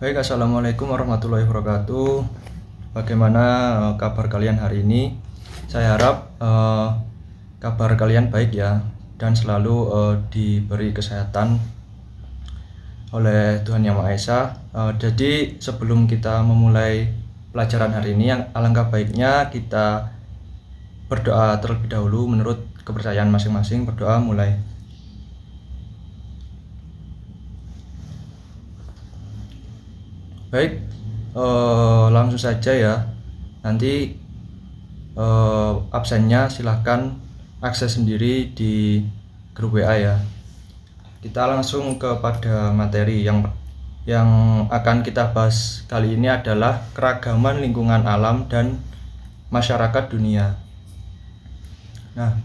Baik, assalamualaikum warahmatullahi wabarakatuh. Bagaimana kabar kalian hari ini? Saya harap kabar kalian baik ya, dan selalu diberi kesehatan oleh Tuhan Yang Maha Esa. Jadi sebelum kita memulai pelajaran hari ini, yang alangkah baiknya kita berdoa terlebih dahulu menurut kepercayaan masing-masing. Berdoa mulai. Baik, langsung saja ya. Nanti absennya silahkan akses sendiri di grup WA ya. Kita langsung kepada materi yang akan kita bahas kali ini adalah keragaman lingkungan alam dan masyarakat dunia. Nah,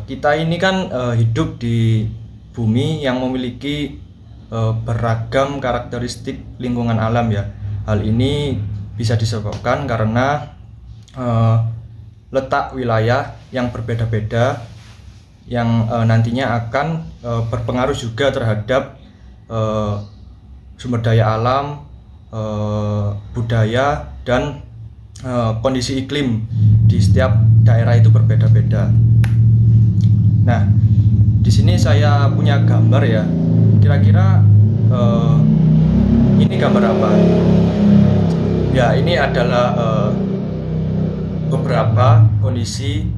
kita ini kan hidup di bumi yang memiliki beragam karakteristik lingkungan alam ya. Hal ini bisa disebabkan karena letak wilayah yang berbeda-beda yang nantinya akan berpengaruh juga terhadap sumber daya alam, budaya, dan kondisi iklim di setiap daerah itu berbeda-beda. Nah, di sini saya punya gambar ya. Kira-kira ini gambar apa? Ya, ini adalah beberapa kondisi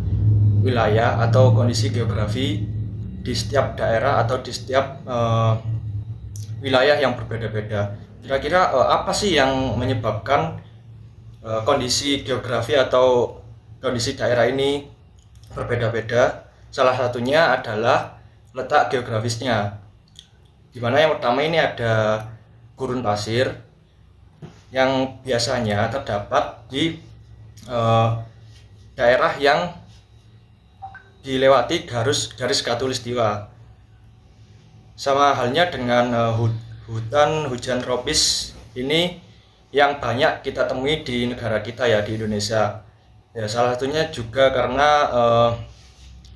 wilayah atau kondisi geografi di setiap daerah atau di setiap wilayah yang berbeda-beda. Kira-kira apa sih yang menyebabkan kondisi geografi atau kondisi daerah ini berbeda-beda? Salah satunya adalah letak geografisnya. Dimana yang pertama ini ada gurun pasir yang biasanya terdapat di daerah yang dilewati garis khatulistiwa. Sama halnya dengan hutan hujan tropis ini yang banyak kita temui di negara kita ya, di Indonesia. Ya, salah satunya juga karena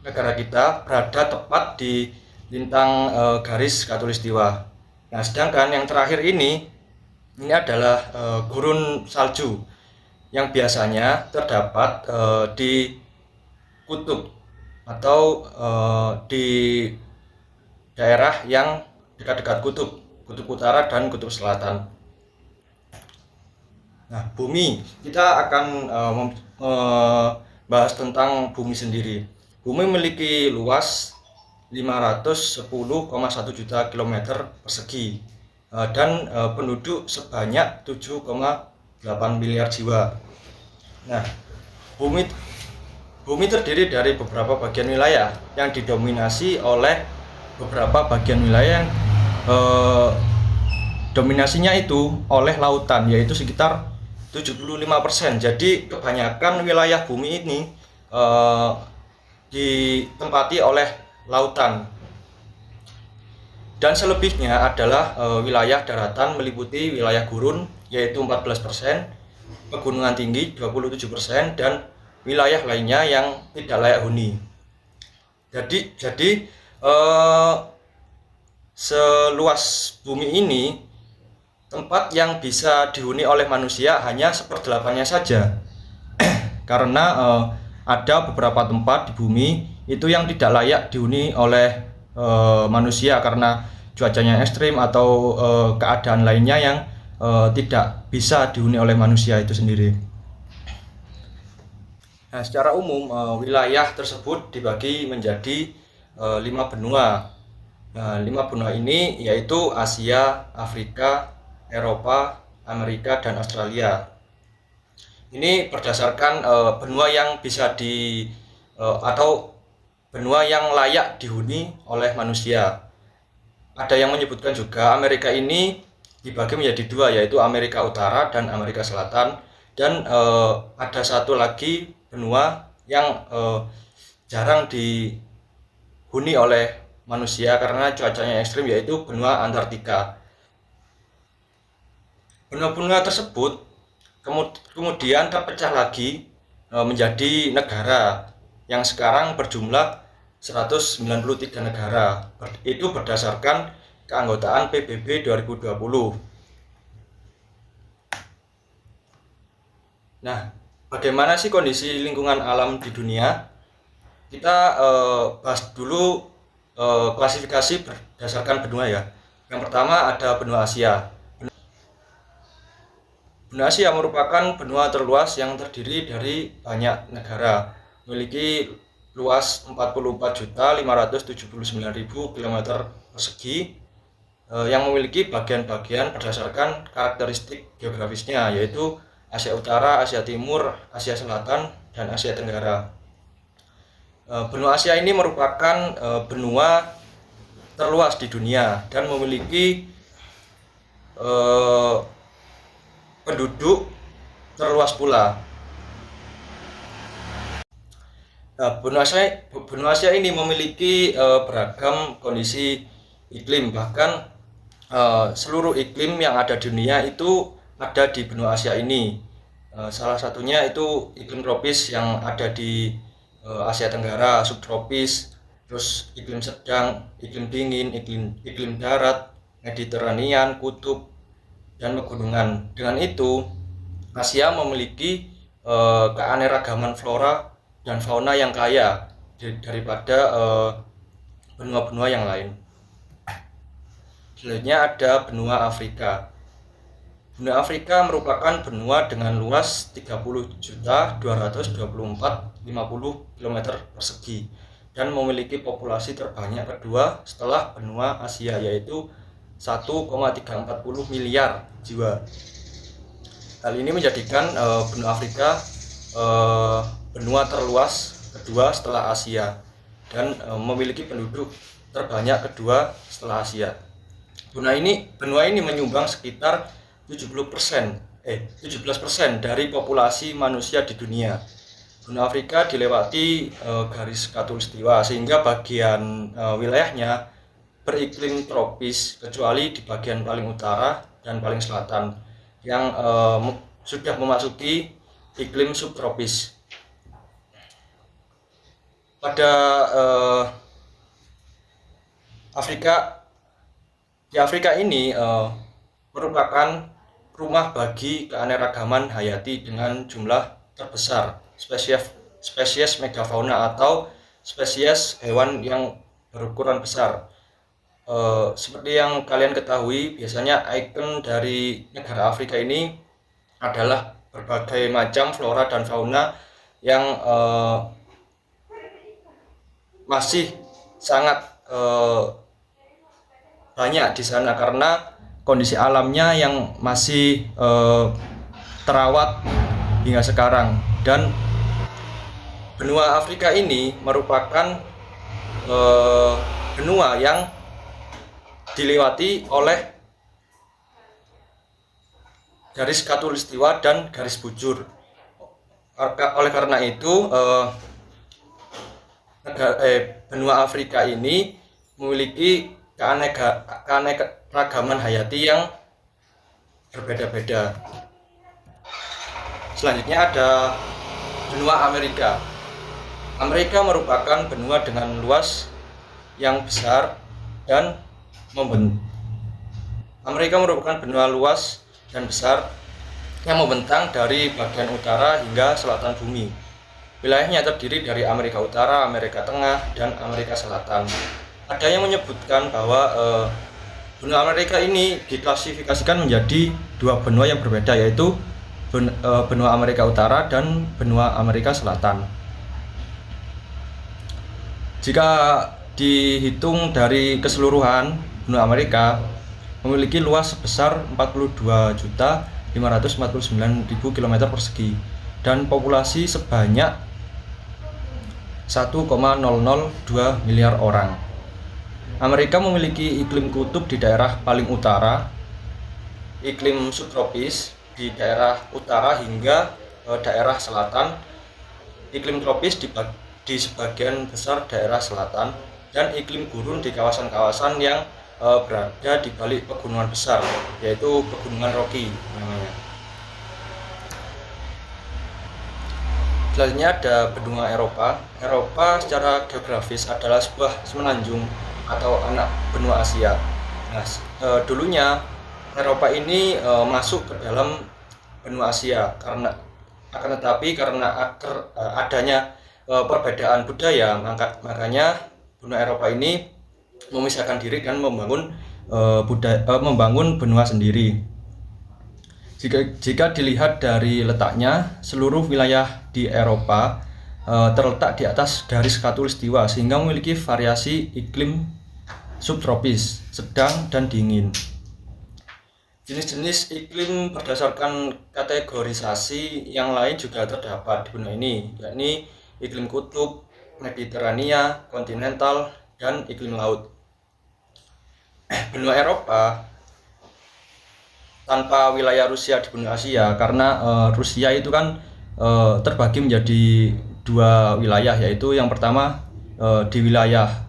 negara kita berada tepat di lintang garis khatulistiwa. Nah, sedangkan yang terakhir ini adalah gurun salju yang biasanya terdapat di kutub atau di daerah yang dekat-dekat kutub utara dan kutub selatan. Nah, bumi, kita akan membahas tentang bumi sendiri. Bumi memiliki luas 510,1 juta kilometer persegi dan penduduk sebanyak 7,8 miliar jiwa. Nah, bumi terdiri dari beberapa bagian wilayah yang didominasi oleh beberapa bagian wilayah yang dominasinya itu oleh lautan, yaitu sekitar 75%. Jadi kebanyakan wilayah bumi ini ditempati oleh lautan. Dan selebihnya adalah wilayah daratan meliputi wilayah gurun yaitu 14%, pegunungan tinggi 27%, dan wilayah lainnya yang tidak layak huni. Jadi seluas bumi ini tempat yang bisa dihuni oleh manusia hanya 1/8-nya saja. Karena ada beberapa tempat di bumi itu yang tidak layak dihuni oleh manusia karena cuacanya ekstrim atau keadaan lainnya yang tidak bisa dihuni oleh manusia itu sendiri. Nah, secara umum wilayah tersebut dibagi menjadi 5 benua. Nah, 5 benua ini yaitu Asia, Afrika, Eropa, Amerika, dan Australia. Ini berdasarkan benua yang bisa atau benua yang layak dihuni oleh manusia. Ada yang menyebutkan juga Amerika ini dibagi menjadi 2, yaitu Amerika Utara dan Amerika Selatan. Dan ada satu lagi benua yang jarang dihuni oleh manusia karena cuacanya ekstrim, yaitu benua Antartika. Benua-benua tersebut kemudian terpecah lagi menjadi negara yang sekarang berjumlah 193 negara. Itu berdasarkan keanggotaan PBB 2020. Nah, bagaimana sih kondisi lingkungan alam di dunia? Kita bahas dulu klasifikasi berdasarkan benua ya. Yang pertama ada benua Asia. Benua Asia merupakan benua terluas yang terdiri dari banyak negara, memiliki luas 44.579.000 km persegi yang memiliki bagian-bagian berdasarkan karakteristik geografisnya, yaitu Asia Utara, Asia Timur, Asia Selatan, dan Asia Tenggara. Benua Asia ini merupakan benua terluas di dunia dan memiliki penduduk terluas pula. Benua Asia ini memiliki beragam kondisi iklim, bahkan seluruh iklim yang ada di dunia itu ada di benua Asia ini. Salah satunya itu iklim tropis yang ada di Asia Tenggara, subtropis, terus iklim sedang, iklim dingin, iklim darat, Mediterranean, kutub, dan pegunungan. Dengan itu, Asia memiliki keanekaragaman flora dan fauna yang kaya daripada benua-benua yang lain. Selanjutnya ada benua Afrika. Benua Afrika merupakan benua dengan luas 30.224.050 km persegi dan memiliki populasi terbanyak kedua setelah benua Asia, yaitu 1,340 miliar jiwa. Hal ini menjadikan benua Afrika benua terluas kedua setelah Asia dan memiliki penduduk terbanyak kedua setelah Asia. Benua ini menyumbang sekitar 17% dari populasi manusia di dunia. Benua Afrika dilewati garis khatulistiwa sehingga bagian wilayahnya beriklim tropis kecuali di bagian paling utara dan paling selatan yang sudah memasuki iklim subtropis. Pada Afrika ini merupakan rumah bagi keanekaragaman hayati dengan jumlah terbesar spesies megafauna atau spesies hewan yang berukuran besar. Seperti yang kalian ketahui, biasanya ikon dari negara Afrika ini adalah berbagai macam flora dan fauna yang masih sangat banyak di sana karena kondisi alamnya yang masih terawat hingga sekarang. Dan benua Afrika ini merupakan benua yang dilewati oleh garis khatulistiwa dan garis bujur. Oleh karena itu benua Afrika ini memiliki keanekaragaman hayati yang berbeda-beda. Selanjutnya ada benua Amerika. Amerika merupakan benua dengan luas yang besar dan Amerika merupakan benua luas dan besar yang membentang dari bagian utara hingga selatan bumi. Wilayahnya terdiri dari Amerika Utara, Amerika Tengah, dan Amerika Selatan. Ada yang menyebutkan bahwa benua Amerika ini diklasifikasikan menjadi dua benua yang berbeda, yaitu benua Amerika Utara dan benua Amerika Selatan. Jika dihitung dari keseluruhan, benua Amerika memiliki luas sebesar 42.549.000 km persegi dan populasi sebanyak 1,002 miliar orang. Amerika memiliki iklim kutub di daerah paling utara, iklim subtropis di daerah utara hingga daerah selatan, iklim tropis di sebagian besar daerah selatan, dan iklim gurun di kawasan-kawasan yang berada di balik pegunungan besar, yaitu pegunungan Rocky namanya. Selanjutnya ada benua Eropa. Eropa secara geografis adalah sebuah semenanjung atau anak benua Asia. Nah, dulunya Eropa ini masuk ke dalam benua Asia karena Akan tetapi karena adanya perbedaan budaya, makanya benua Eropa ini memisahkan diri dan membangun benua sendiri. Jika dilihat dari letaknya, seluruh wilayah di Eropa terletak di atas garis khatulistiwa sehingga memiliki variasi iklim subtropis, sedang, dan dingin. Jenis-jenis iklim berdasarkan kategorisasi yang lain juga terdapat di benua ini, yakni iklim kutub, Mediterania, kontinental, dan iklim laut. Benua Eropa tanpa wilayah Rusia di benua Asia, karena Rusia itu kan terbagi menjadi dua wilayah, yaitu yang pertama di wilayah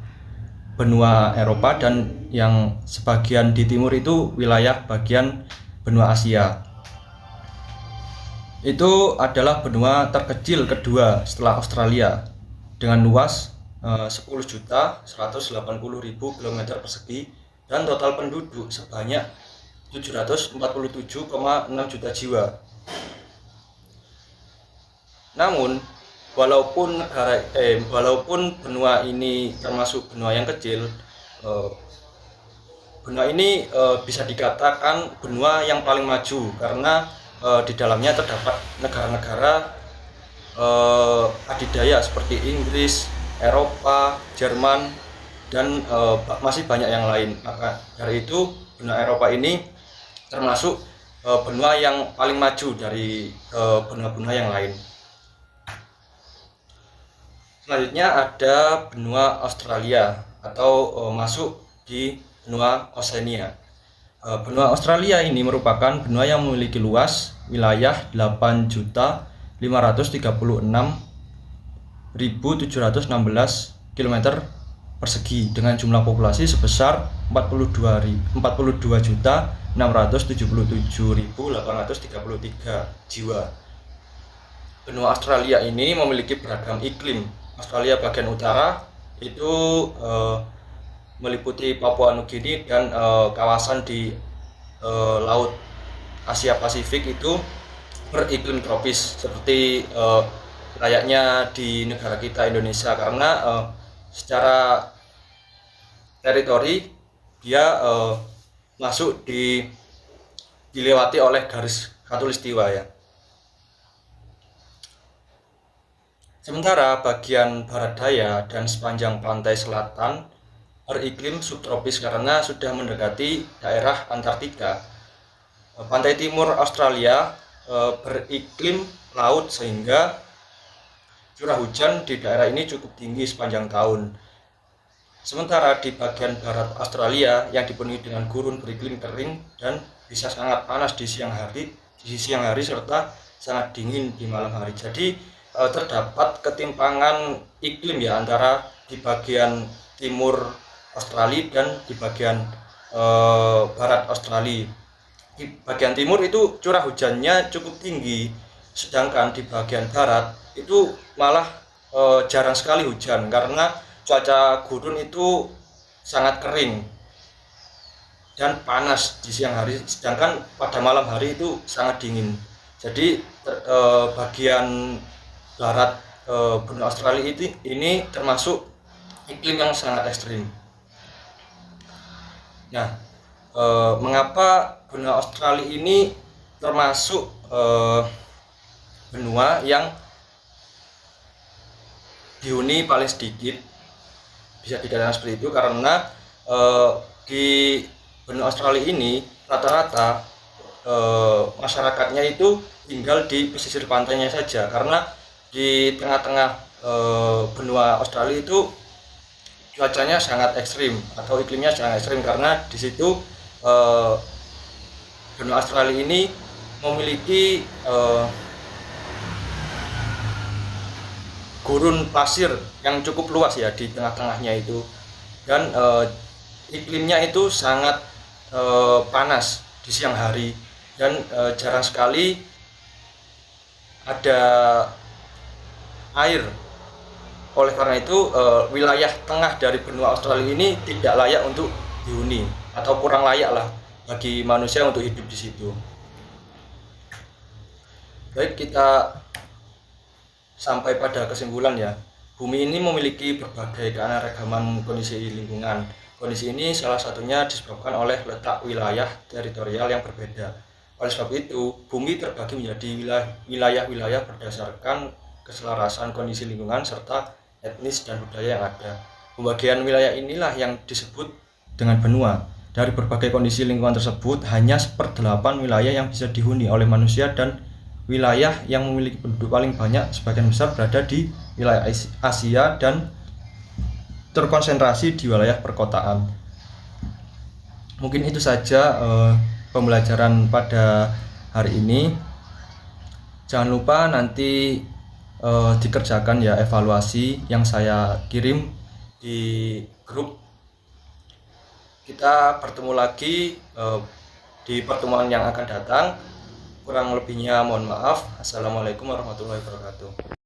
benua Eropa dan yang sebagian di timur itu wilayah bagian benua Asia. Itu adalah benua terkecil kedua setelah Australia dengan luas 10.180.000 km persegi dan total penduduk sebanyak 747,6 juta jiwa. Namun walaupun benua ini termasuk benua yang kecil, benua ini bisa dikatakan benua yang paling maju karena di dalamnya terdapat negara-negara adidaya seperti Inggris, Eropa, Jerman, dan masih banyak yang lain. Maka dari itu benua Eropa ini termasuk benua yang paling maju dari benua-benua yang lain. Selanjutnya ada benua Australia atau masuk di benua Oceania. Benua Australia ini merupakan benua yang memiliki luas wilayah 8.536.716 km persegi dengan jumlah populasi sebesar 42.677.833 jiwa. Benua Australia ini memiliki beragam iklim. Australia bagian utara itu meliputi Papua Nugini dan kawasan di Laut Asia Pasifik itu beriklim tropis seperti layaknya di negara kita Indonesia, karena secara teritori dia masuk dilewati oleh garis khatulistiwa ya. Sementara bagian barat daya dan sepanjang pantai selatan beriklim subtropis karena sudah mendekati daerah Antartika. Pantai timur Australia beriklim laut sehingga curah hujan di daerah ini cukup tinggi sepanjang tahun. Sementara di bagian barat Australia yang dipenuhi dengan gurun beriklim kering dan bisa sangat panas di siang hari serta sangat dingin di malam hari. Jadi terdapat ketimpangan iklim ya antara di bagian timur Australia dan di bagian barat Australia. Di bagian timur itu curah hujannya cukup tinggi, sedangkan di bagian barat itu malah jarang sekali hujan karena cuaca gurun itu sangat kering dan panas di siang hari, sedangkan pada malam hari itu sangat dingin. Jadi bagian barat benua Australia ini termasuk iklim yang sangat ekstrim. Nah, mengapa benua Australia ini termasuk benua yang dihuni paling sedikit? Bisa dikatakan seperti itu karena di benua Australia ini rata-rata masyarakatnya itu tinggal di pesisir pantainya saja, karena di tengah-tengah benua Australia itu cuacanya sangat ekstrim atau iklimnya sangat ekstrim karena di situ benua Australia ini memiliki gurun pasir yang cukup luas ya di tengah-tengahnya itu, dan iklimnya itu sangat panas di siang hari dan jarang sekali ada air. Oleh karena itu wilayah tengah dari benua Australia ini tidak layak untuk dihuni atau kurang layak lah bagi manusia untuk hidup di situ. Baik, kita sampai pada kesimpulan ya, bumi ini memiliki berbagai keanekaragaman kondisi lingkungan. Kondisi ini salah satunya disebabkan oleh letak wilayah teritorial yang berbeda. Oleh sebab itu, bumi terbagi menjadi wilayah-wilayah berdasarkan keselarasan kondisi lingkungan serta etnis dan budaya yang ada. Pembagian wilayah inilah yang disebut dengan benua. Dari berbagai kondisi lingkungan tersebut, hanya 1/8 wilayah yang bisa dihuni oleh manusia dan wilayah yang memiliki penduduk paling banyak sebagian besar berada di wilayah Asia dan terkonsentrasi di wilayah perkotaan. Mungkin itu saja pembelajaran pada hari ini. Jangan lupa nanti dikerjakan ya evaluasi yang saya kirim di grup. Kita bertemu lagi di pertemuan yang akan datang. Kurang lebihnya mohon maaf. Assalamualaikum warahmatullahi wabarakatuh.